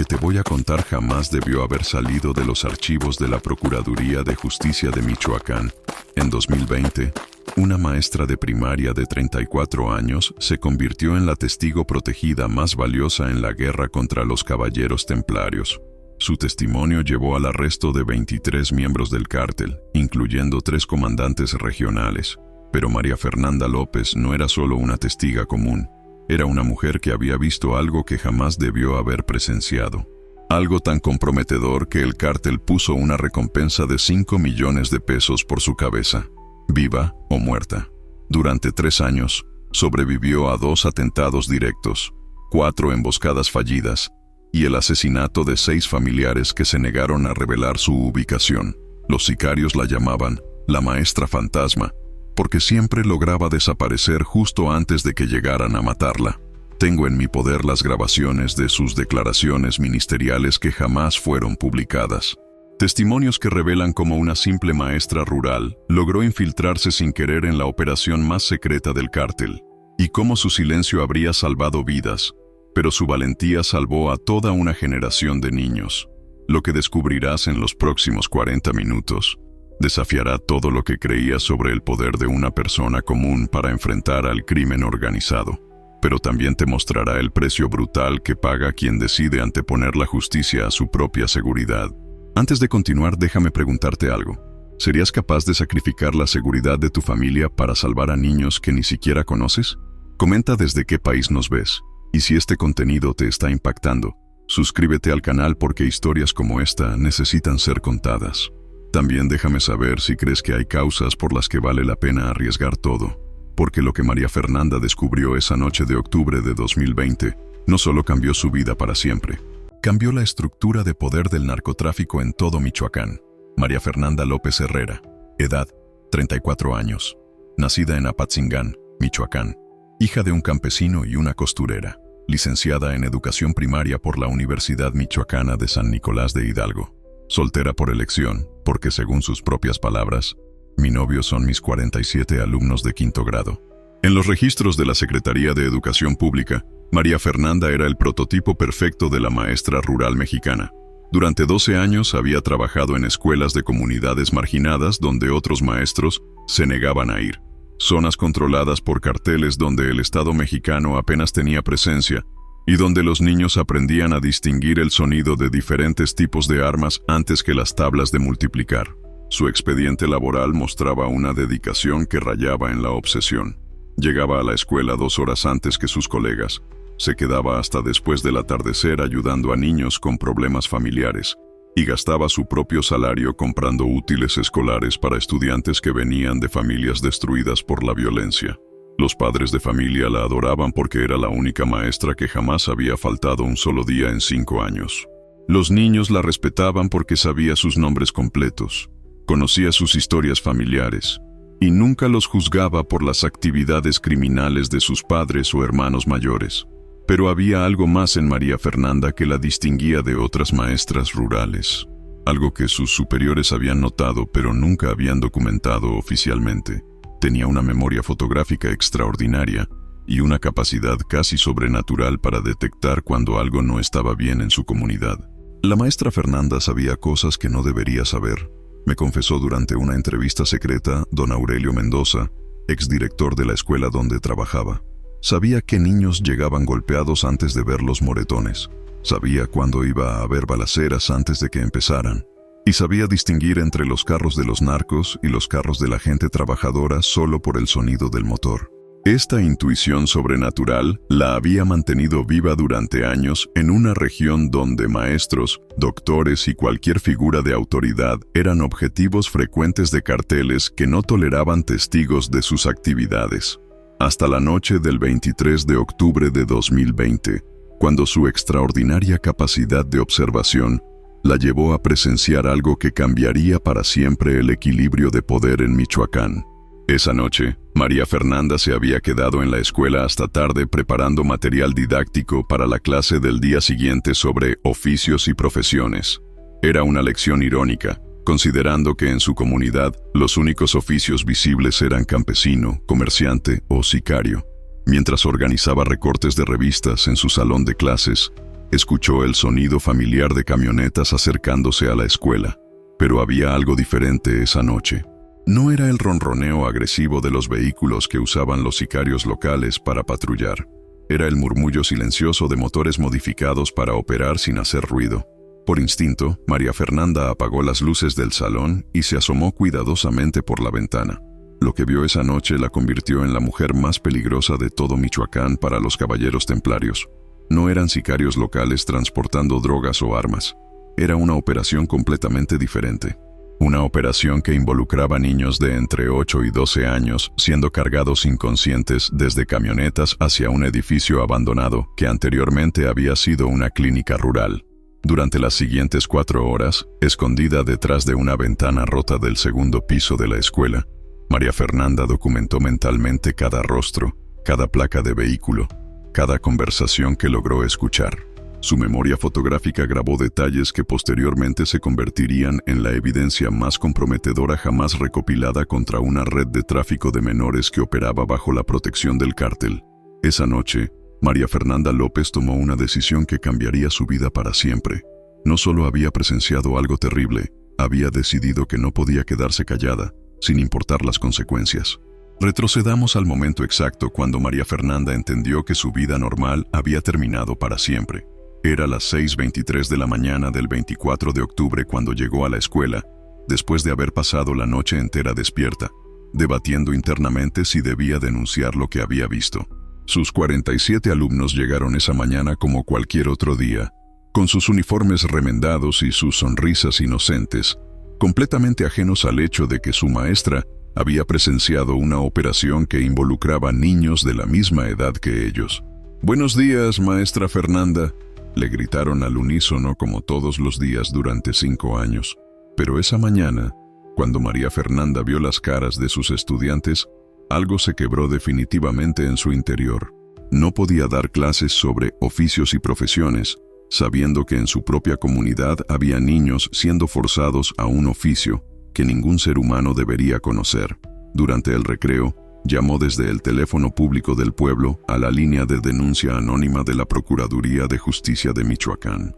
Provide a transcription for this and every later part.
que te voy a contar jamás debió haber salido de los archivos de la Procuraduría de Justicia de Michoacán. En 2020, una maestra de primaria de 34 años se convirtió en la testigo protegida más valiosa en la guerra contra los caballeros templarios. Su testimonio llevó al arresto de 23 miembros del cártel, incluyendo 3 comandantes regionales. Pero María Fernanda López no era solo una testiga común. Era una mujer que había visto algo que jamás debió haber presenciado. Algo tan comprometedor que el cártel puso una recompensa de 5 millones de pesos por su cabeza, viva o muerta. Durante 3 años, sobrevivió a 2 atentados directos, 4 emboscadas fallidas y el asesinato de 6 familiares que se negaron a revelar su ubicación. Los sicarios la llamaban la maestra fantasma, porque siempre lograba desaparecer justo antes de que llegaran a matarla. Tengo en mi poder las grabaciones de sus declaraciones ministeriales que jamás fueron publicadas. Testimonios que revelan cómo una simple maestra rural logró infiltrarse sin querer en la operación más secreta del cártel, y cómo su silencio habría salvado vidas, pero su valentía salvó a toda una generación de niños. Lo que descubrirás en los próximos 40 minutos desafiará todo lo que creías sobre el poder de una persona común para enfrentar al crimen organizado, pero también te mostrará el precio brutal que paga quien decide anteponer la justicia a su propia seguridad. Antes de continuar, déjame preguntarte algo. ¿Serías capaz de sacrificar la seguridad de tu familia para salvar a niños que ni siquiera conoces? Comenta desde qué país nos ves, y si este contenido te está impactando, suscríbete al canal porque historias como esta necesitan ser contadas. También déjame saber si crees que hay causas por las que vale la pena arriesgar todo, porque lo que María Fernanda descubrió esa noche de octubre de 2020 no solo cambió su vida para siempre, cambió la estructura de poder del narcotráfico en todo Michoacán. María Fernanda López Herrera, edad, 34 años, nacida en Apatzingán, Michoacán, hija de un campesino y una costurera, licenciada en Educación Primaria por la Universidad Michoacana de San Nicolás de Hidalgo. Soltera por elección, porque según sus propias palabras, mi novio son mis 47 alumnos de 5º grado. En los registros de la Secretaría de Educación Pública, María Fernanda era el prototipo perfecto de la maestra rural mexicana. Durante 12 años había trabajado en escuelas de comunidades marginadas donde otros maestros se negaban a ir. Zonas controladas por carteles donde el Estado mexicano apenas tenía presencia, y donde los niños aprendían a distinguir el sonido de diferentes tipos de armas antes que las tablas de multiplicar. Su expediente laboral mostraba una dedicación que rayaba en la obsesión. Llegaba a la escuela 2 horas antes que sus colegas. Se quedaba hasta después del atardecer ayudando a niños con problemas familiares, y gastaba su propio salario comprando útiles escolares para estudiantes que venían de familias destruidas por la violencia. Los padres de familia la adoraban porque era la única maestra que jamás había faltado un solo día en 5 años. Los niños la respetaban porque sabía sus nombres completos, conocía sus historias familiares, y nunca los juzgaba por las actividades criminales de sus padres o hermanos mayores. Pero había algo más en María Fernanda que la distinguía de otras maestras rurales, algo que sus superiores habían notado pero nunca habían documentado oficialmente. Tenía una memoria fotográfica extraordinaria y una capacidad casi sobrenatural para detectar cuando algo no estaba bien en su comunidad. La maestra Fernanda sabía cosas que no debería saber, me confesó durante una entrevista secreta don Aurelio Mendoza, exdirector de la escuela donde trabajaba. Sabía qué niños llegaban golpeados antes de ver los moretones. Sabía cuándo iba a haber balaceras antes de que empezaran. Y sabía distinguir entre los carros de los narcos y los carros de la gente trabajadora solo por el sonido del motor. Esta intuición sobrenatural la había mantenido viva durante años en una región donde maestros, doctores y cualquier figura de autoridad eran objetivos frecuentes de carteles que no toleraban testigos de sus actividades. Hasta la noche del 23 de octubre de 2020, cuando su extraordinaria capacidad de observación la llevó a presenciar algo que cambiaría para siempre el equilibrio de poder en Michoacán. Esa noche, María Fernanda se había quedado en la escuela hasta tarde preparando material didáctico para la clase del día siguiente sobre oficios y profesiones. Era una lección irónica, considerando que en su comunidad los únicos oficios visibles eran campesino, comerciante o sicario. Mientras organizaba recortes de revistas en su salón de clases, Escuchó el sonido familiar de camionetas acercándose a la escuela, pero había algo diferente esa noche. No era el ronroneo agresivo de los vehículos que usaban los sicarios locales para patrullar. Era el murmullo silencioso de motores modificados para operar sin hacer ruido. Por instinto, María Fernanda apagó las luces del salón y se asomó cuidadosamente por la ventana. Lo que vio esa noche la convirtió en la mujer más peligrosa de todo Michoacán para los caballeros templarios. No eran sicarios locales transportando drogas o armas. Era una operación completamente diferente. Una operación que involucraba niños de entre 8 y 12 años siendo cargados inconscientes desde camionetas hacia un edificio abandonado que anteriormente había sido una clínica rural. Durante las siguientes 4 horas, escondida detrás de una ventana rota del segundo piso de la escuela, María Fernanda documentó mentalmente cada rostro, cada placa de vehículo, cada conversación que logró escuchar. Su memoria fotográfica grabó detalles que posteriormente se convertirían en la evidencia más comprometedora jamás recopilada contra una red de tráfico de menores que operaba bajo la protección del cártel. Esa noche, María Fernanda López tomó una decisión que cambiaría su vida para siempre. No solo había presenciado algo terrible, había decidido que no podía quedarse callada, sin importar las consecuencias. Retrocedamos al momento exacto cuando María Fernanda entendió que su vida normal había terminado para siempre. Era las 6:23 de la mañana del 24 de octubre cuando llegó a la escuela, después de haber pasado la noche entera despierta, debatiendo internamente si debía denunciar lo que había visto. Sus 47 alumnos llegaron esa mañana como cualquier otro día, con sus uniformes remendados y sus sonrisas inocentes, completamente ajenos al hecho de que su maestra había presenciado una operación que involucraba niños de la misma edad que ellos. «Buenos días, maestra Fernanda», le gritaron al unísono como todos los días durante 5 años. Pero esa mañana, cuando María Fernanda vio las caras de sus estudiantes, algo se quebró definitivamente en su interior. No podía dar clases sobre oficios y profesiones, sabiendo que en su propia comunidad había niños siendo forzados a un oficio que ningún ser humano debería conocer. Durante el recreo, llamó desde el teléfono público del pueblo a la línea de denuncia anónima de la Procuraduría de Justicia de Michoacán.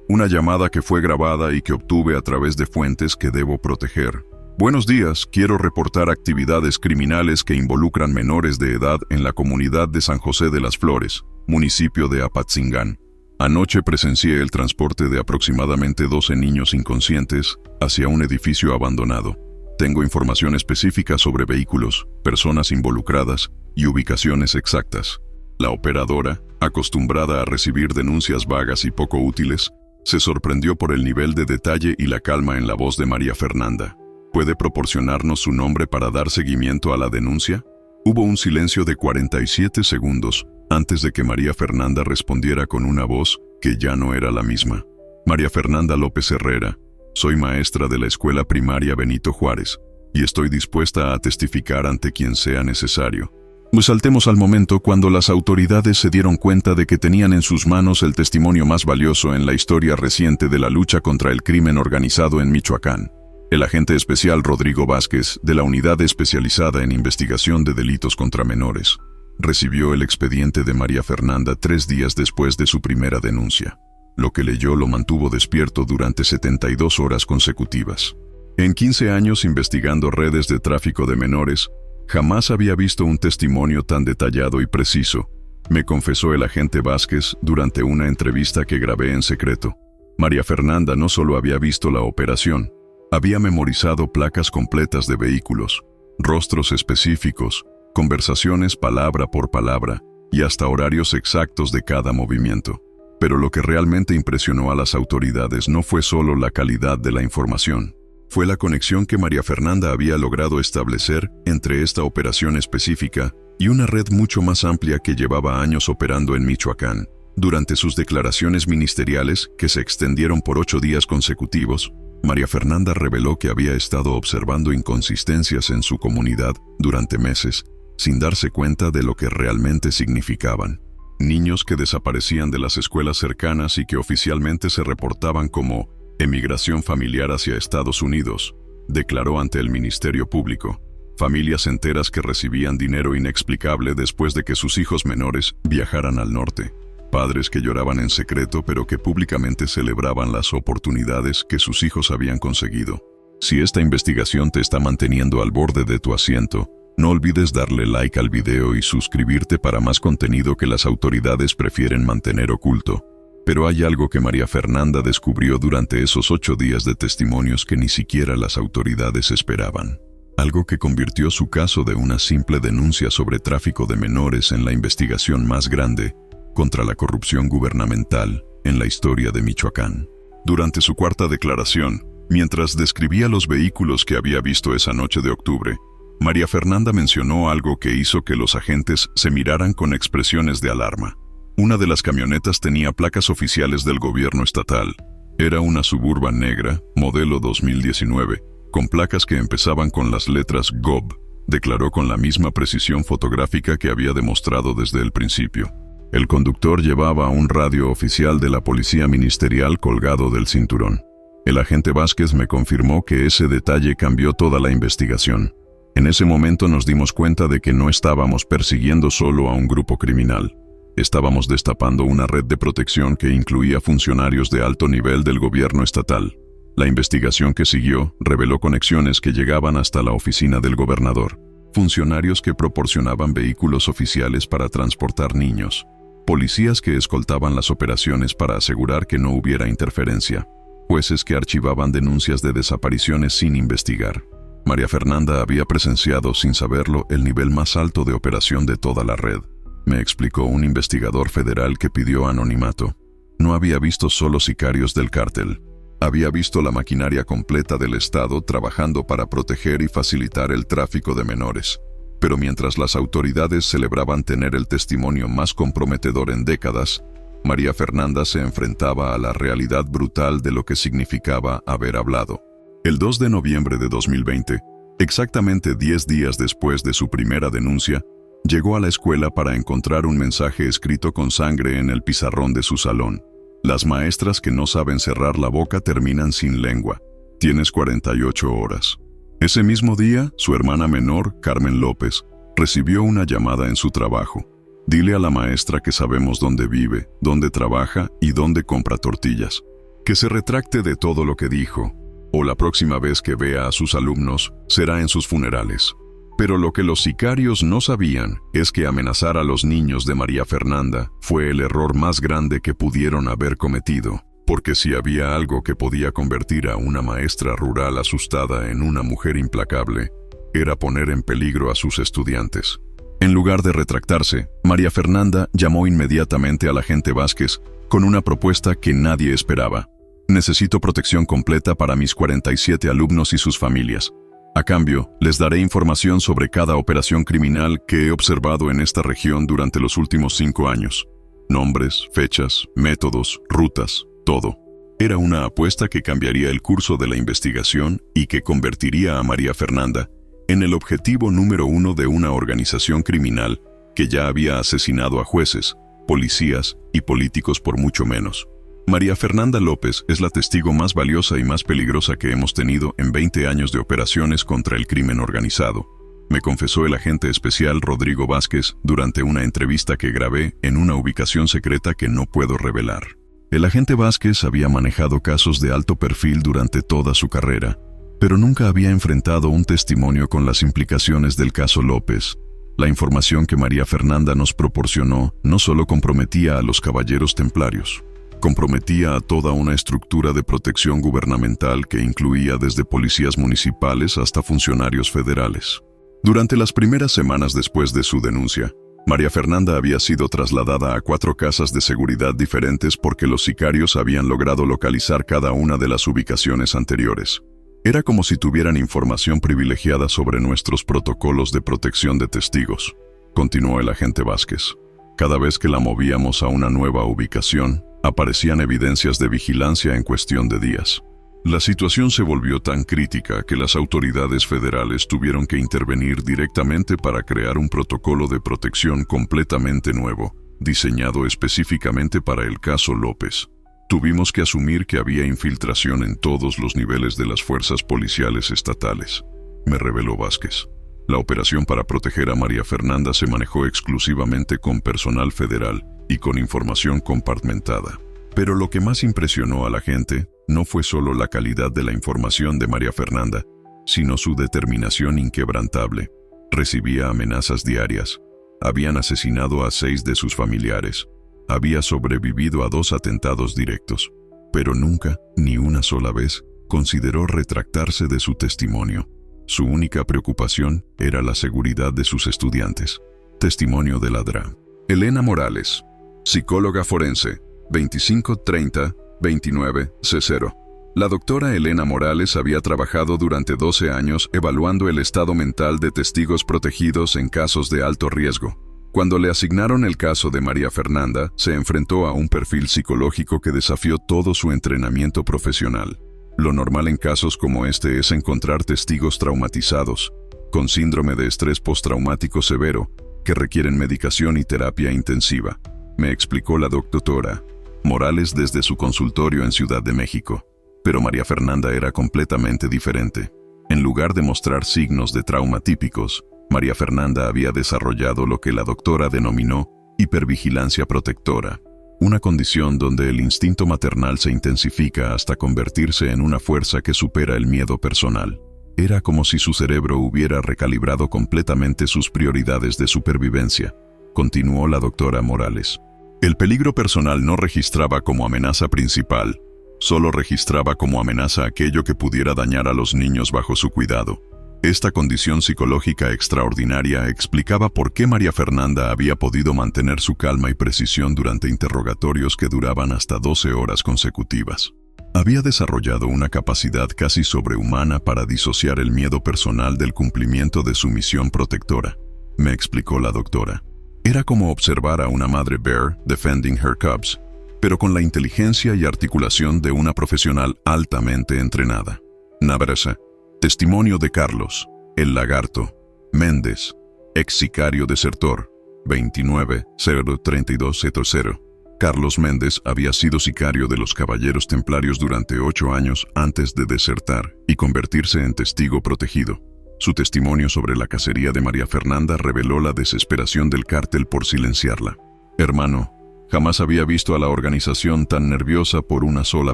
Una llamada que fue grabada y que obtuve a través de fuentes que debo proteger. «Buenos días, quiero reportar actividades criminales que involucran menores de edad en la comunidad de San José de las Flores, municipio de Apatzingán. Anoche presencié el transporte de aproximadamente 12 niños inconscientes hacia un edificio abandonado. Tengo información específica sobre vehículos, personas involucradas y ubicaciones exactas». La operadora, acostumbrada a recibir denuncias vagas y poco útiles, se sorprendió por el nivel de detalle y la calma en la voz de María Fernanda. ¿Puede proporcionarnos su nombre para dar seguimiento a la denuncia? Hubo un silencio de 47 segundos antes de que María Fernanda respondiera con una voz que ya no era la misma. «María Fernanda López Herrera. Soy maestra de la escuela primaria Benito Juárez, y estoy dispuesta a testificar ante quien sea necesario». Saltemos al momento cuando las autoridades se dieron cuenta de que tenían en sus manos el testimonio más valioso en la historia reciente de la lucha contra el crimen organizado en Michoacán. El agente especial Rodrigo Vázquez, de la Unidad Especializada en Investigación de Delitos contra Menores, recibió el expediente de María Fernanda 3 días después de su primera denuncia. Lo que leyó lo mantuvo despierto durante 72 horas consecutivas. En 15 años investigando redes de tráfico de menores, jamás había visto un testimonio tan detallado y preciso, me confesó el agente Vázquez durante una entrevista que grabé en secreto. María Fernanda no solo había visto la operación, había memorizado placas completas de vehículos, rostros específicos, conversaciones palabra por palabra y hasta horarios exactos de cada movimiento. Pero lo que realmente impresionó a las autoridades no fue solo la calidad de la información. Fue la conexión que María Fernanda había logrado establecer entre esta operación específica y una red mucho más amplia que llevaba años operando en Michoacán. Durante sus declaraciones ministeriales, que se extendieron por 8 días consecutivos, María Fernanda reveló que había estado observando inconsistencias en su comunidad durante meses, sin darse cuenta de lo que realmente significaban. Niños que desaparecían de las escuelas cercanas y que oficialmente se reportaban como emigración familiar hacia Estados Unidos, declaró ante el Ministerio Público. Familias enteras que recibían dinero inexplicable después de que sus hijos menores viajaran al norte. Padres que lloraban en secreto pero que públicamente celebraban las oportunidades que sus hijos habían conseguido. Si esta investigación te está manteniendo al borde de tu asiento, no olvides darle like al video y suscribirte para más contenido que las autoridades prefieren mantener oculto. Pero hay algo que María Fernanda descubrió durante esos 8 días de testimonios que ni siquiera las autoridades esperaban. Algo que convirtió su caso de una simple denuncia sobre tráfico de menores en la investigación más grande contra la corrupción gubernamental en la historia de Michoacán. Durante su cuarta declaración, mientras describía los vehículos que había visto esa noche de octubre, María Fernanda mencionó algo que hizo que los agentes se miraran con expresiones de alarma. Una de las camionetas tenía placas oficiales del gobierno estatal. Era una Suburban negra, modelo 2019, con placas que empezaban con las letras GOB, declaró con la misma precisión fotográfica que había demostrado desde el principio. El conductor llevaba un radio oficial de la Policía Ministerial colgado del cinturón. El agente Vázquez me confirmó que ese detalle cambió toda la investigación. En ese momento nos dimos cuenta de que no estábamos persiguiendo solo a un grupo criminal. Estábamos destapando una red de protección que incluía funcionarios de alto nivel del gobierno estatal. La investigación que siguió reveló conexiones que llegaban hasta la oficina del gobernador, funcionarios que proporcionaban vehículos oficiales para transportar niños, policías que escoltaban las operaciones para asegurar que no hubiera interferencia, jueces que archivaban denuncias de desapariciones sin investigar. María Fernanda había presenciado, sin saberlo, el nivel más alto de operación de toda la red, me explicó un investigador federal que pidió anonimato. No había visto solo sicarios del cártel. Había visto la maquinaria completa del Estado trabajando para proteger y facilitar el tráfico de menores. Pero mientras las autoridades celebraban tener el testimonio más comprometedor en décadas, María Fernanda se enfrentaba a la realidad brutal de lo que significaba haber hablado. El 2 de noviembre de 2020, exactamente 10 días después de su primera denuncia, llegó a la escuela para encontrar un mensaje escrito con sangre en el pizarrón de su salón. Las maestras que no saben cerrar la boca terminan sin lengua. Tienes 48 horas. Ese mismo día, su hermana menor, Carmen López, recibió una llamada en su trabajo. Dile a la maestra que sabemos dónde vive, dónde trabaja y dónde compra tortillas. Que se retracte de todo lo que dijo, o la próxima vez que vea a sus alumnos será en sus funerales. Pero lo que los sicarios no sabían es que amenazar a los niños de María Fernanda fue el error más grande que pudieron haber cometido, porque si había algo que podía convertir a una maestra rural asustada en una mujer implacable, era poner en peligro a sus estudiantes. En lugar de retractarse, María Fernanda llamó inmediatamente al agente Vázquez con una propuesta que nadie esperaba. Necesito protección completa para mis 47 alumnos y sus familias. A cambio, les daré información sobre cada operación criminal que he observado en esta región durante los últimos 5 años. Nombres, fechas, métodos, rutas, todo. Era una apuesta que cambiaría el curso de la investigación y que convertiría a María Fernanda en el objetivo número 1 de una organización criminal que ya había asesinado a jueces, policías y políticos por mucho menos. María Fernanda López es la testigo más valiosa y más peligrosa que hemos tenido en 20 años de operaciones contra el crimen organizado, me confesó el agente especial Rodrigo Vázquez durante una entrevista que grabé en una ubicación secreta que no puedo revelar. El agente Vázquez había manejado casos de alto perfil durante toda su carrera, pero nunca había enfrentado un testimonio con las implicaciones del caso López. La información que María Fernanda nos proporcionó no solo comprometía a los caballeros templarios, comprometía a toda una estructura de protección gubernamental que incluía desde policías municipales hasta funcionarios federales. Durante las primeras semanas después de su denuncia, María Fernanda había sido trasladada a 4 casas de seguridad diferentes porque los sicarios habían logrado localizar cada una de las ubicaciones anteriores. Era como si tuvieran información privilegiada sobre nuestros protocolos de protección de testigos, continuó el agente Vázquez. Cada vez que la movíamos a una nueva ubicación, aparecían evidencias de vigilancia en cuestión de días. La situación se volvió tan crítica que las autoridades federales tuvieron que intervenir directamente para crear un protocolo de protección completamente nuevo, diseñado específicamente para el caso López. Tuvimos que asumir que había infiltración en todos los niveles de las fuerzas policiales estatales, me reveló Vázquez. La operación para proteger a María Fernanda se manejó exclusivamente con personal federal y con información compartimentada. Pero lo que más impresionó a la gente no fue solo la calidad de la información de María Fernanda, sino su determinación inquebrantable. Recibía amenazas diarias. Habían asesinado a 6 de sus familiares. Había sobrevivido a 2 atentados directos. Pero nunca, ni una sola vez, consideró retractarse de su testimonio. Su única preocupación era la seguridad de sus estudiantes. Testimonio de la DRA. Elena Morales, psicóloga forense, 2530-29-C0. La doctora Elena Morales había trabajado durante 12 años evaluando el estado mental de testigos protegidos en casos de alto riesgo. Cuando le asignaron el caso de María Fernanda, se enfrentó a un perfil psicológico que desafió todo su entrenamiento profesional. Lo normal en casos como este es encontrar testigos traumatizados, con síndrome de estrés postraumático severo, que requieren medicación y terapia intensiva, me explicó la doctora Morales desde su consultorio en Ciudad de México. Pero María Fernanda era completamente diferente. En lugar de mostrar signos de trauma típicos, María Fernanda había desarrollado lo que la doctora denominó hipervigilancia protectora, una condición donde el instinto maternal se intensifica hasta convertirse en una fuerza que supera el miedo personal. Era como si su cerebro hubiera recalibrado completamente sus prioridades de supervivencia, continuó la doctora Morales. El peligro personal no registraba como amenaza principal, solo registraba como amenaza aquello que pudiera dañar a los niños bajo su cuidado. Esta condición psicológica extraordinaria explicaba por qué María Fernanda había podido mantener su calma y precisión durante interrogatorios que duraban hasta 12 horas consecutivas. Había desarrollado una capacidad casi sobrehumana para disociar el miedo personal del cumplimiento de su misión protectora, me explicó la doctora. Era como observar a una madre bear defending her cubs, pero con la inteligencia y articulación de una profesional altamente entrenada. Navarrete. Testimonio de Carlos, el Lagarto, Méndez, ex sicario desertor, 29-032-0. Carlos Méndez había sido sicario de los Caballeros Templarios durante 8 años antes de desertar y convertirse en testigo protegido. Su testimonio sobre la cacería de María Fernanda reveló la desesperación del cártel por silenciarla. Hermano, jamás había visto a la organización tan nerviosa por una sola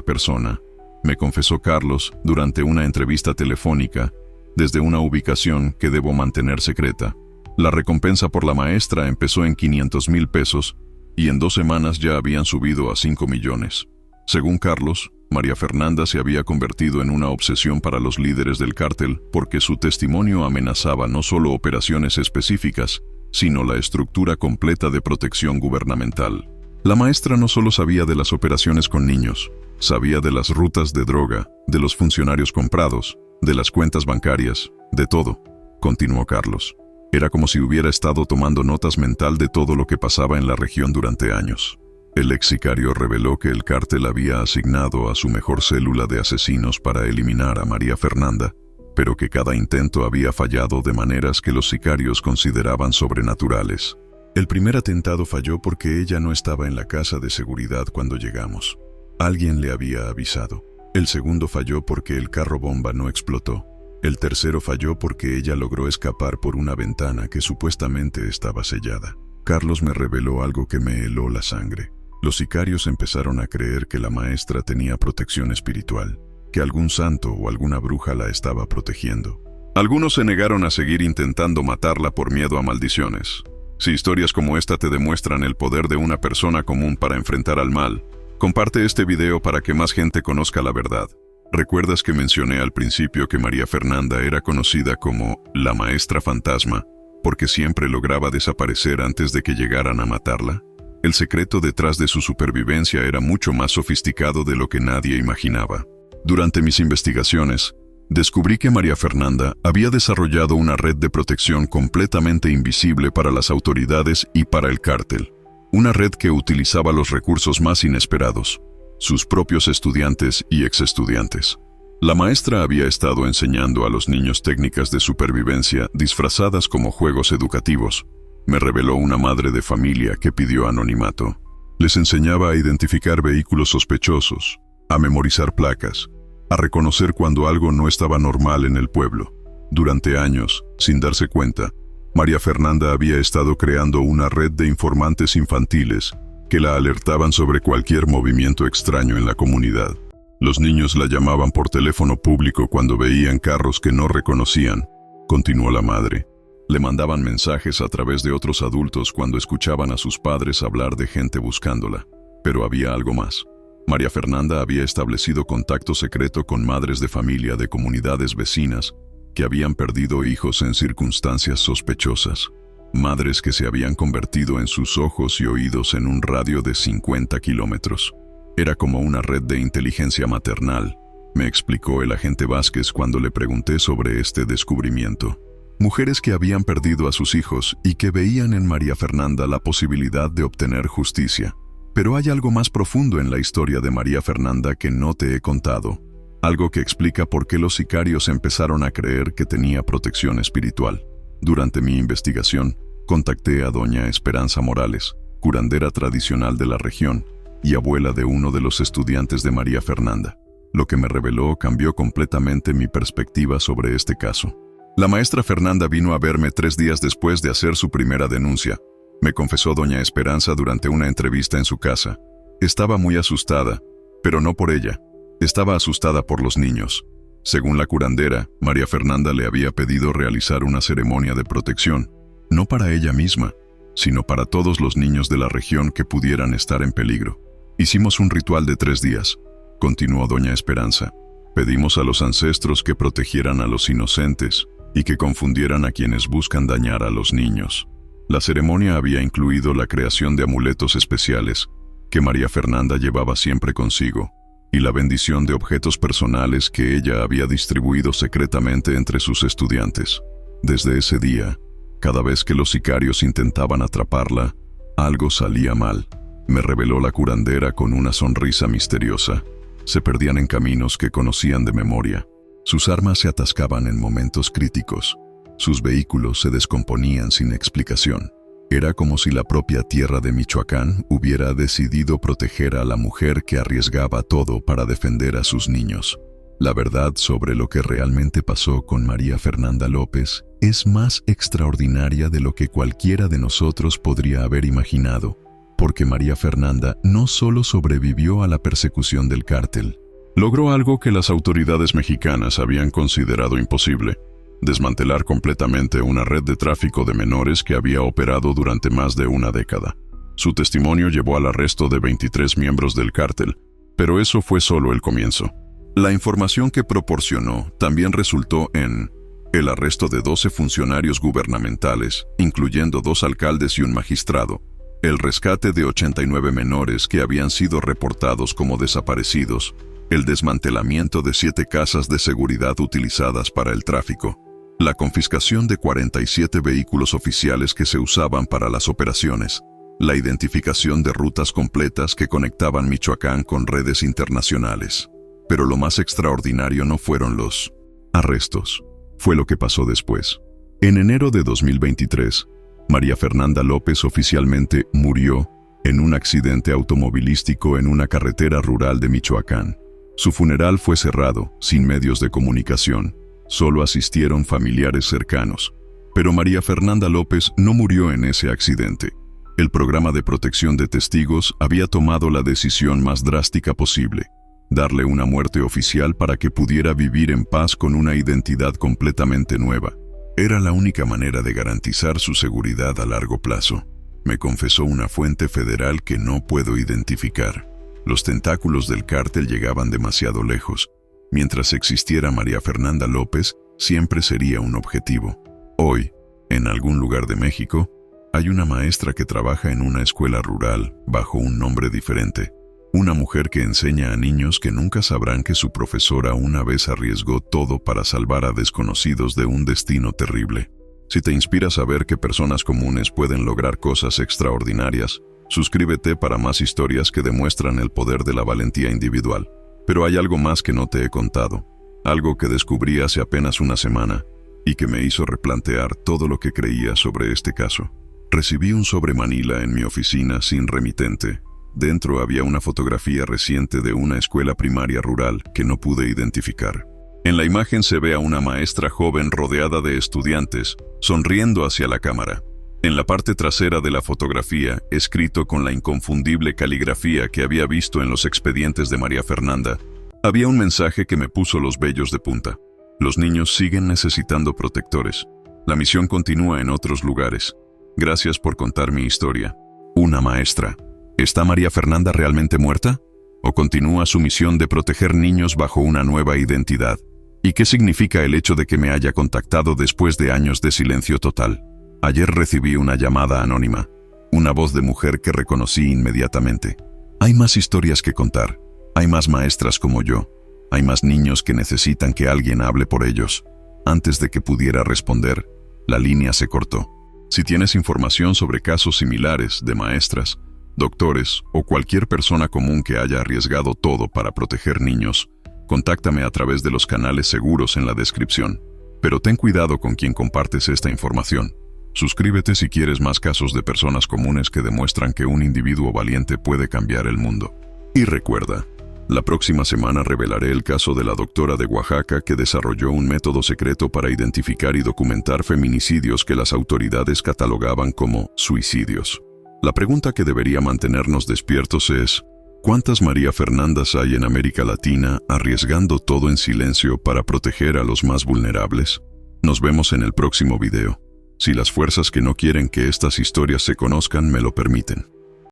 persona, me confesó Carlos durante una entrevista telefónica desde una ubicación que debo mantener secreta. La recompensa por la maestra empezó en 500,000 pesos y en 2 semanas ya habían subido a 5 millones. Según Carlos, María Fernanda se había convertido en una obsesión para los líderes del cártel porque su testimonio amenazaba no solo operaciones específicas, sino la estructura completa de protección gubernamental. La maestra no solo sabía de las operaciones con niños, sabía de las rutas de droga, de los funcionarios comprados, de las cuentas bancarias, de todo, continuó Carlos. Era como si hubiera estado tomando notas mental de todo lo que pasaba en la región durante años. El ex sicario reveló que el cártel había asignado a su mejor célula de asesinos para eliminar a María Fernanda, pero que cada intento había fallado de maneras que los sicarios consideraban sobrenaturales. El primer atentado falló porque ella no estaba en la casa de seguridad cuando llegamos. Alguien le había avisado. El segundo falló porque el carro bomba no explotó. El tercero falló porque ella logró escapar por una ventana que supuestamente estaba sellada. Carlos me reveló algo que me heló la sangre. Los sicarios empezaron a creer que la maestra tenía protección espiritual, que algún santo o alguna bruja la estaba protegiendo. Algunos se negaron a seguir intentando matarla por miedo a maldiciones. Si historias como esta te demuestran el poder de una persona común para enfrentar al mal, comparte este video para que más gente conozca la verdad. ¿Recuerdas que mencioné al principio que María Fernanda era conocida como la maestra fantasma porque siempre lograba desaparecer antes de que llegaran a matarla? El secreto detrás de su supervivencia era mucho más sofisticado de lo que nadie imaginaba. Durante mis investigaciones, descubrí que María Fernanda había desarrollado una red de protección completamente invisible para las autoridades y para el cártel. Una red que utilizaba los recursos más inesperados, sus propios estudiantes y exestudiantes. La maestra había estado enseñando a los niños técnicas de supervivencia disfrazadas como juegos educativos, me reveló una madre de familia que pidió anonimato. Les enseñaba a identificar vehículos sospechosos, a memorizar placas, a reconocer cuando algo no estaba normal en el pueblo. Durante años, sin darse cuenta, María Fernanda había estado creando una red de informantes infantiles que la alertaban sobre cualquier movimiento extraño en la comunidad. Los niños la llamaban por teléfono público cuando veían carros que no reconocían, continuó la madre. Le mandaban mensajes a través de otros adultos cuando escuchaban a sus padres hablar de gente buscándola. Pero había algo más. María Fernanda había establecido contacto secreto con madres de familia de comunidades vecinas que habían perdido hijos en circunstancias sospechosas. Madres que se habían convertido en sus ojos y oídos en un radio de 50 kilómetros. Era como una red de inteligencia maternal, me explicó el agente Vázquez cuando le pregunté sobre este descubrimiento. Mujeres que habían perdido a sus hijos y que veían en María Fernanda la posibilidad de obtener justicia. Pero hay algo más profundo en la historia de María Fernanda que no te he contado. Algo que explica por qué los sicarios empezaron a creer que tenía protección espiritual. Durante mi investigación, contacté a doña Esperanza Morales, curandera tradicional de la región y abuela de uno de los estudiantes de María Fernanda. Lo que me reveló cambió completamente mi perspectiva sobre este caso. La maestra Fernanda vino a verme 3 días después de hacer su primera denuncia. Me confesó doña Esperanza durante una entrevista en su casa. Estaba muy asustada, pero no por ella. Estaba asustada por los niños. Según la curandera, María Fernanda le había pedido realizar una ceremonia de protección, no para ella misma, sino para todos los niños de la región que pudieran estar en peligro. Hicimos un ritual de 3 días, continuó doña Esperanza. Pedimos a los ancestros que protegieran a los inocentes y que confundieran a quienes buscan dañar a los niños. La ceremonia había incluido la creación de amuletos especiales que María Fernanda llevaba siempre consigo, y la bendición de objetos personales que ella había distribuido secretamente entre sus estudiantes. Desde ese día, cada vez que los sicarios intentaban atraparla, algo salía mal, me reveló la curandera con una sonrisa misteriosa. Se perdían en caminos que conocían de memoria. Sus armas se atascaban en momentos críticos. Sus vehículos se descomponían sin explicación. Era como si la propia tierra de Michoacán hubiera decidido proteger a la mujer que arriesgaba todo para defender a sus niños. La verdad sobre lo que realmente pasó con María Fernanda López es más extraordinaria de lo que cualquiera de nosotros podría haber imaginado, porque María Fernanda no solo sobrevivió a la persecución del cártel, logró algo que las autoridades mexicanas habían considerado imposible: desmantelar completamente una red de tráfico de menores que había operado durante más de una década. Su testimonio llevó al arresto de 23 miembros del cártel, pero eso fue solo el comienzo. La información que proporcionó también resultó en el arresto de 12 funcionarios gubernamentales, incluyendo 2 alcaldes y un magistrado, el rescate de 89 menores que habían sido reportados como desaparecidos, el desmantelamiento de 7 casas de seguridad utilizadas para el tráfico, la confiscación de 47 vehículos oficiales que se usaban para las operaciones, la identificación de rutas completas que conectaban Michoacán con redes internacionales. Pero lo más extraordinario no fueron los arrestos, fue lo que pasó después. En enero de 2023, María Fernanda López oficialmente murió en un accidente automovilístico en una carretera rural de Michoacán. Su funeral fue cerrado, sin medios de comunicación. Solo asistieron familiares cercanos. Pero María Fernanda López no murió en ese accidente. El programa de protección de testigos había tomado la decisión más drástica posible: darle una muerte oficial para que pudiera vivir en paz con una identidad completamente nueva. Era la única manera de garantizar su seguridad a largo plazo, me confesó una fuente federal que no puedo identificar. Los tentáculos del cártel llegaban demasiado lejos. Mientras existiera María Fernanda López, siempre sería un objetivo. Hoy, en algún lugar de México, hay una maestra que trabaja en una escuela rural bajo un nombre diferente. Una mujer que enseña a niños que nunca sabrán que su profesora una vez arriesgó todo para salvar a desconocidos de un destino terrible. Si te inspira a saber que personas comunes pueden lograr cosas extraordinarias, suscríbete para más historias que demuestran el poder de la valentía individual. Pero hay algo más que no te he contado, algo que descubrí hace apenas una semana y que me hizo replantear todo lo que creía sobre este caso. Recibí un sobre Manila en mi oficina sin remitente. Dentro había una fotografía reciente de una escuela primaria rural que no pude identificar. En la imagen se ve a una maestra joven rodeada de estudiantes, sonriendo hacia la cámara. En la parte trasera de la fotografía, escrito con la inconfundible caligrafía que había visto en los expedientes de María Fernanda, había un mensaje que me puso los vellos de punta. Los niños siguen necesitando protectores. La misión continúa en otros lugares. Gracias por contar mi historia. Una maestra. ¿Está María Fernanda realmente muerta? ¿O continúa su misión de proteger niños bajo una nueva identidad? ¿Y qué significa el hecho de que me haya contactado después de años de silencio total? Ayer recibí una llamada anónima, una voz de mujer que reconocí inmediatamente. Hay más historias que contar, hay más maestras como yo, hay más niños que necesitan que alguien hable por ellos. Antes de que pudiera responder, la línea se cortó. Si tienes información sobre casos similares de maestras, doctores o cualquier persona común que haya arriesgado todo para proteger niños, contáctame a través de los canales seguros en la descripción. Pero ten cuidado con quien compartes esta información. Suscríbete si quieres más casos de personas comunes que demuestran que un individuo valiente puede cambiar el mundo. Y recuerda, la próxima semana revelaré el caso de la doctora de Oaxaca que desarrolló un método secreto para identificar y documentar feminicidios que las autoridades catalogaban como suicidios. La pregunta que debería mantenernos despiertos es: ¿cuántas María Fernandas hay en América Latina arriesgando todo en silencio para proteger a los más vulnerables? Nos vemos en el próximo video. Si las fuerzas que no quieren que estas historias se conozcan me lo permiten.